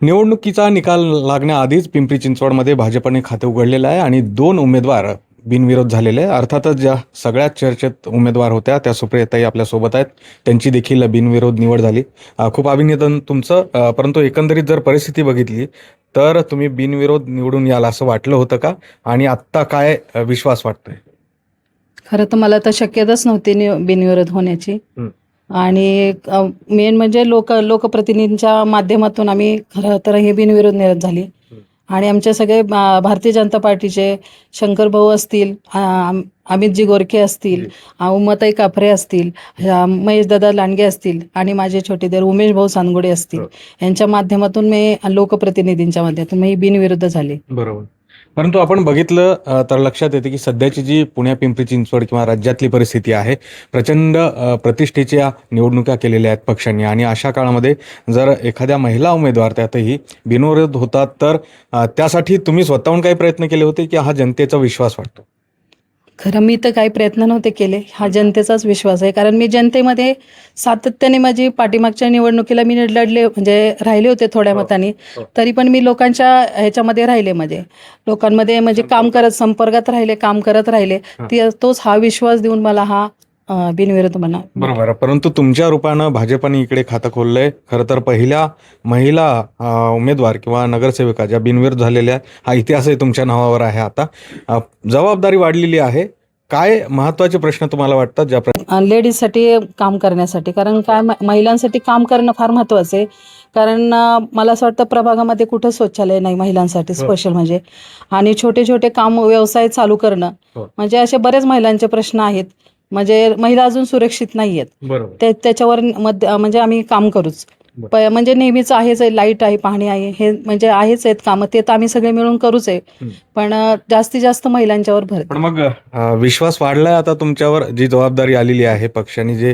निवडणुकीचा निकाल लागण्याआधीच पिंपरी चिंचवडमध्ये भाजपने खाते उघडलेलं आहे आणि 2 उमेदवार बिनविरोध झालेले आहे. अर्थातच ज्या सगळ्यात चर्चेत उमेदवार होत्या त्या सुप्रियाताई आपल्यासोबत आहेत. त्यांची देखील बिनविरोध निवड झाली. खूप अभिनंदन तुमचं. परंतु एकंदरीत जर परिस्थिती बघितली तर तुम्ही बिनविरोध निवडून याल असं वाटलं होतं का? आणि आत्ता काय विश्वास वाटतोय? खरं तर मला तर शक्यताच नव्हती बिनविरोध होण्याची. हं. आणि मेन म्हणजे लोकप्रतिनिधींच्या माध्यमातून आम्ही खरं तर हे बिनविरोध निवड झाली. आणि आमचे सगळे भारतीय जनता पार्टीचे शंकरभाऊ असतील, अमितजी गोरखे असतील, उमाताई कापरे असतील, महेशदादा लांडगे असतील आणि माझे छोटे देर उमेश भाऊ सांगोडे असतील, यांच्या माध्यमातून मी लोकप्रतिनिधींच्या माध्यमातून मी बिनविरोध झाले. बरोबर. परंतु आपण बघितलं तर लक्षात येते की सध्याची जी पुण्या पिंपरी चिंचवड किंवा राज्यातली परिस्थिती आहे, प्रचंड प्रतिष्ठेच्या निवडणुका केलेल्या आहेत पक्षांनी आणि अशा काळामध्ये जर एखाद्या महिला उमेदवार त्यातही बिनविरोध होतात तर त्यासाठी तुम्ही स्वतःहून काही प्रयत्न केले होते की हा जनतेचा विश्वास वाटतो? खरं मी तर काही प्रयत्न नव्हते केले. हा जनतेचाच विश्वास आहे. कारण मी जनतेमध्ये सातत्याने माझी पाठीमागच्या निवडणुकीला मी लढले, म्हणजे राहिले होते थोड्या मतांनी. तरी पण मी लोकांच्या ह्याच्यामध्ये राहिले, म्हणजे लोकांमध्ये म्हणजे काम करत, संपर्कात राहिले, काम करत राहिले. तोच हा विश्वास देऊन मला हा बिनविरोध म्हणा. बरोबर. परंतु तुमच्या रूपानं भाजपने इकडे खातं खोललंय. खरं तर पहिल्या महिला उमेदवार किंवा नगरसेविका ज्या बिनविरोध झालेल्या, हा इतिहासही तुमच्या नावावर आहे. आता जबाबदारी वाढलेली आहे. काय महत्त्वाचे प्रश्न तुम्हाला वाटतात ज्या लेडीजसाठी काम करण्यासाठी? कारण काय महिलांसाठी काम करणं फार महत्त्वाचं आहे. कारण मला असं वाटतं प्रभागामध्ये कुठं शौचालय नाही महिलांसाठी स्पेशल, म्हणजे आणि छोटे छोटे काम व्यवसाय चालू करणं, म्हणजे असे बरेच महिलांचे प्रश्न आहेत. म्हणजे महिला अजून सुरक्षित नाही आहेत. त्याच्यावर म्हणजे आम्ही काम करूच. म्हणजे नेहमीच आहेच आहे, लाईट आहे, पाणी आहे, हे म्हणजे आहेच आहेत कामं, ते तर आम्ही सगळे मिळून करूच आहे. पण जास्तीत जास्त महिलांच्यावर भर. पण मग विश्वास वाढलाय आता तुमच्यावर, जी जबाबदारी आलेली आहे पक्षाने जे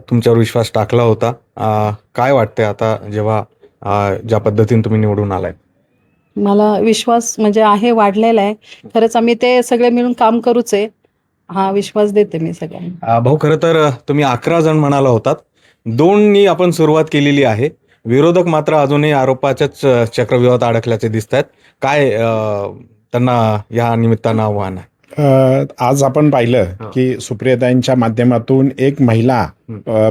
तुमच्यावर विश्वास टाकला होता. काय वाटतंय आता जेव्हा ज्या पद्धतीने तुम्ही निवडून आलाय? मला विश्वास म्हणजे आहे, वाढलेला आहे. खरंच आम्ही ते सगळे मिळून काम करूच आहे, हा विश्वास देते मी सगळ्यांना. भाऊ, खरं तर तुम्ही 11 जण म्हणाला होतात. 2नी आपण सुरुवात केलेली आहे. विरोधक मात्र अजूनही आरोपाच्याच चक्रव्यूहात अडकल्याचे दिसत आहेत. काय त्यांना या निमित्तानं आव्हान आहे? आज आपण पाहिलं की सुप्रियाताईंच्या माध्यमातून एक महिला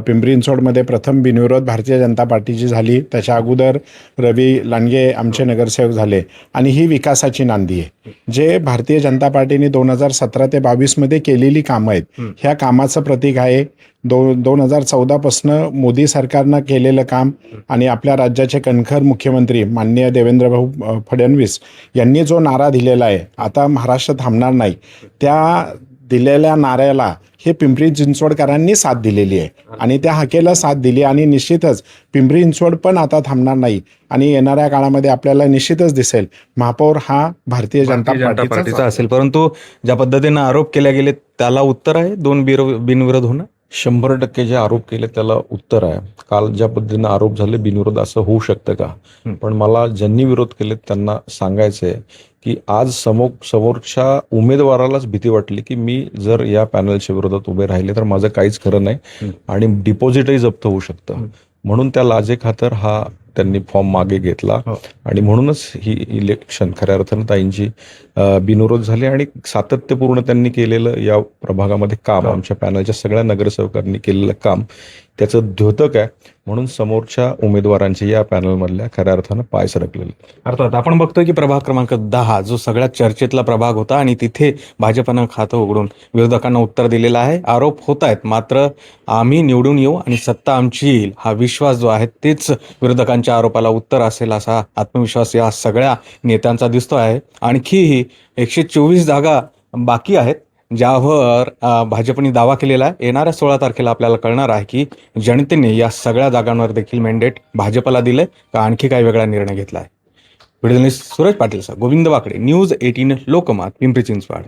पिंपरी चिंचवडमध्ये प्रथम बिनविरोध भारतीय जनता पार्टीची झाली. त्याच्या अगोदर रवी लांडगे आमचे नगरसेवक झाले. आणि ही विकासाची नांदी आहे. जे भारतीय जनता पार्टीने 2017 ते 22 मध्ये केलेली कामं आहेत, ह्या कामाचं प्रतीक आहे. 2014 पासून मोदी सरकारनं केलेलं काम आणि आपल्या राज्याचे कणखर मुख्यमंत्री माननीय देवेंद्रभाऊ फडणवीस यांनी जो नारा दिलेला आहे, आता महाराष्ट्र थांबणार नाही, त्या दिलेल्या नाऱ्याला हे पिंपरी चिंचवडकरांनी साथ दिलेली आहे आणि त्या हाकेला साथ दिली. आणि निश्चितच पिंपरी चिंचवड पण आता थांबणार नाही आणि येणाऱ्या काळामध्ये आपल्याला निश्चितच दिसेल महापौर हा भारतीय जनता पार्टीचा असेल. परंतु ज्या पद्धतीनं आरोप केले गेले त्याला उत्तर आहे 2 बिनविरोध होणं? 100% जे आरोप केले त्याला उत्तर आहे. काल ज्या पद्धतीनं आरोप झाले बिनविरोध असं होऊ शकतं का? पण मला ज्यांनी विरोध केले त्यांना सांगायचं आहे की आज समोरच्या उमेदवारालाच भीती वाटली की मी जर या पॅनलच्या विरोधात उभे राहिले तर माझं काहीच खरं नाही आणि डिपॉझिटही जप्त होऊ शकतं. म्हणून त्या लाजेखातर हा त्यांनी फॉर्म मागे घेतला आणि म्हणूनच ही इलेक्शन खऱ्या अर्थानं ताईंची बिनविरोध झाली. आणि सातत्यपूर्ण त्यांनी केलेलं या प्रभागामध्ये काम, आमच्या पॅनलच्या सगळ्या नगरसेवकांनी केलेलं काम त्याचं द्योतक आहे. म्हणून समोरच्या उमेदवारांचे या पॅनलमधल्या खऱ्या अर्थानं पाय सरकलेले. अर्थात आपण बघतोय की प्रभाग क्रमांक 10 जो सगळ्यात चर्चेतला प्रभाग होता आणि तिथे भाजपनं खातं उघडून विरोधकांना उत्तर दिलेलं आहे. आरोप होत आहेत, मात्र आम्ही निवडून येऊ आणि सत्ता आमची येईल हा विश्वास जो आहे तेच विरोधकांच्या आरोपाला उत्तर असेल असा आत्मविश्वास या सगळ्या नेत्यांचा दिसतो आहे. आणखीही 124 जागा बाकी आहेत ज्यावर भाजपने दावा केलेला आहे. येणाऱ्या 16 तारखेला आपल्याला कळणार आहे की जनतेने या सगळ्या जागांवर देखील मॅन्डेट भाजपला दिले का आणखी काही वेगळा निर्णय घेतला आहे. Video journalist Suraj Patil sir, Govind वाकडे, न्यूज 18 लोकमत, पिंपरी चिंचवड.